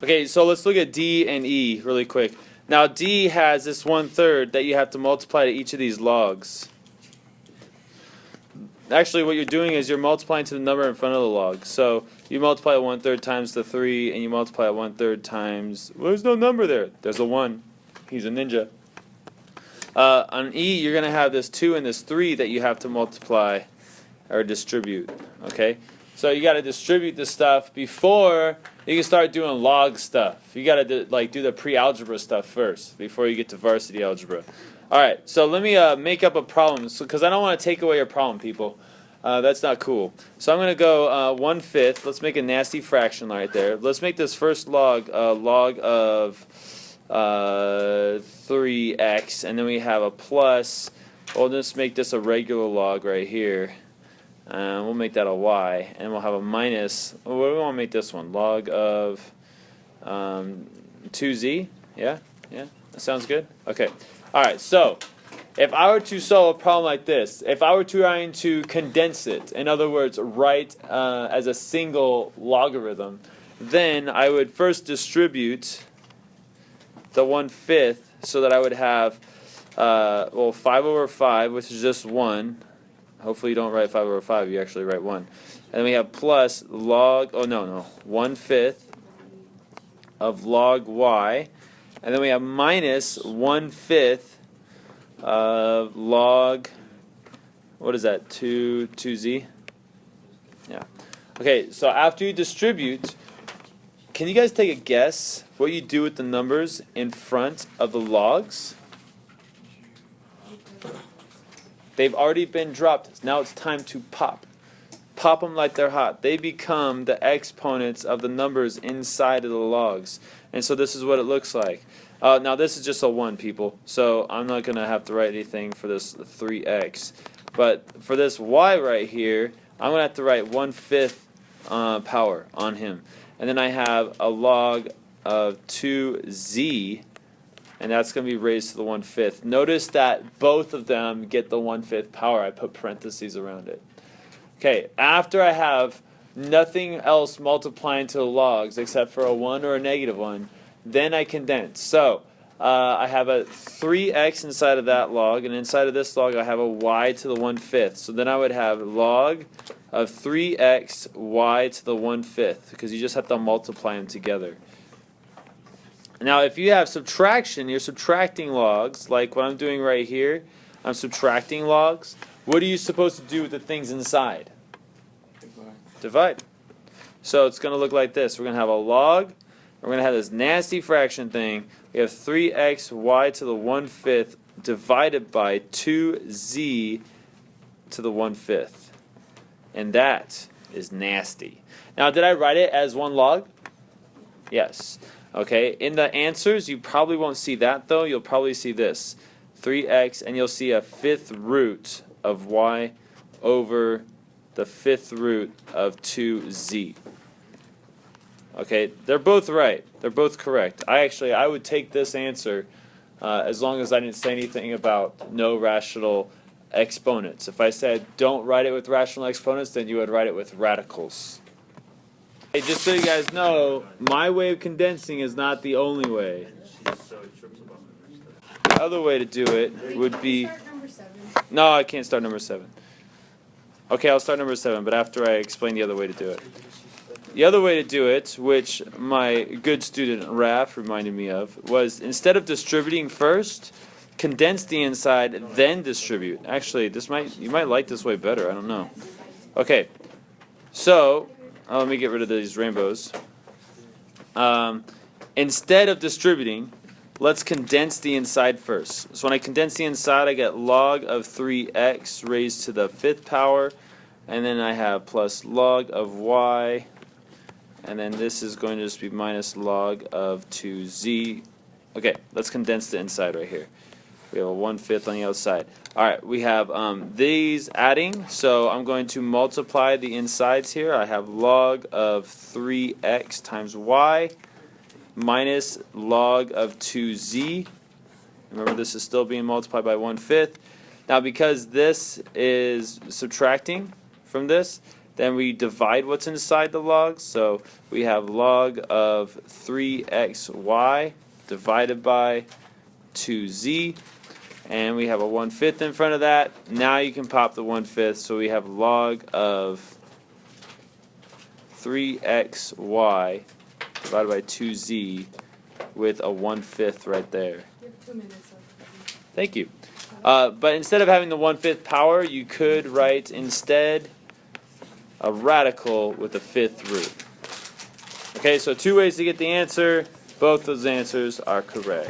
Okay, so let's look at D and E really quick. Now D has this 1/3 that you have to multiply to each of these logs. Actually, what you're doing is you're multiplying to the number in front of the log. So you multiply 1/3 times the 3, and you multiply 1/3 times... Well, there's no number there. There's a 1. He's a ninja. On E, you're going to have this 2 and this 3 that you have to multiply or distribute. Okay? So you got to distribute the stuff before you can start doing log stuff. You got to do the pre-algebra stuff first before you get to varsity algebra. All right, so let me make up a problem because I don't want to take away your problem, people. That's not cool. So I'm going to go 1/5. Let's make a nasty fraction right there. Let's make this first log log of 3x, and then we have a plus. We'll just make this a regular log right here. We'll make that a y, and we'll have a minus. What do we want to make this one? Log of 2z. Yeah, that sounds good. Okay. All right. So, if I were to solve a problem like this, if I were trying to condense it, in other words, write as a single logarithm, then I would first distribute the 1/5 so that I would have 5/5, which is just 1. Hopefully you don't write 5/5, you actually write 1. And then we have plus log, 1/5 of log y. And then we have minus 1/5 of log, what is that, 2z? Yeah. Okay, so after you distribute, can you guys take a guess what you do with the numbers in front of the logs? They've already been dropped. Now it's time to pop. Pop them like they're hot. They become the exponents of the numbers inside of the logs. And so this is what it looks like. Now this is just a 1, people. So I'm not going to have to write anything for this 3x. But for this y right here, I'm going to have to write 1/5 power on him. And then I have a log of 2z. And that's going to be raised to the 1/5. Notice that both of them get the 1/5 power. I put parentheses around it. Okay, after I have nothing else multiplying to the logs except for a 1 or a -1, then I condense. So I have a 3x inside of that log, and inside of this log I have a y to the 1/5. So then I would have log of 3x y to the 1/5 because you just have to multiply them together. Now, if you have subtraction, you're subtracting logs, like what I'm doing right here. I'm subtracting logs. What are you supposed to do with the things inside? Divide. So it's going to look like this. We're going to have a log. We're going to have this nasty fraction thing. We have 3x y to the 1/5 divided by 2z to the 1/5. And that is nasty. Now, did I write it as one log? Yes. Okay, in the answers, you probably won't see that, though. You'll probably see this, 3x, and you'll see a 5th root of y over the 5th root of 2z. Okay, they're both right. They're both correct. I would take this answer as long as I didn't say anything about no rational exponents. If I said don't write it with rational exponents, then you would write it with radicals. Hey, just so you guys know, my way of condensing is not the only way. The other way to do it would be... No, I can't start number 7. Okay, I'll start number 7, but after I explain the other way to do it. The other way to do it, which my good student Raph reminded me of, was instead of distributing first, condense the inside, then distribute. Actually, you might like this way better. I don't know. Okay, so... let me get rid of these rainbows. Instead of distributing, let's condense the inside first. So when I condense the inside, I get log of 3x raised to the 5th power. And then I have plus log of y. And then this is going to just be minus log of 2z. Okay, let's condense the inside right here. We have a 1/5 on the outside. All right, we have these adding, so I'm going to multiply the insides here. I have log of 3x times y minus log of 2z. Remember, this is still being multiplied by 1/5. Now, because this is subtracting from this, Then we divide what's inside the log. So we have log of 3xy divided by 2z. And we have a 1/5 in front of that. Now you can pop the 1/5. So we have log of 3xy divided by 2z with a 1/5 right there. You have 2 minutes. Thank you. But instead of having the 1/5 power, you could write instead a radical with a 5th root. Okay, so 2 ways to get the answer. Both those answers are correct.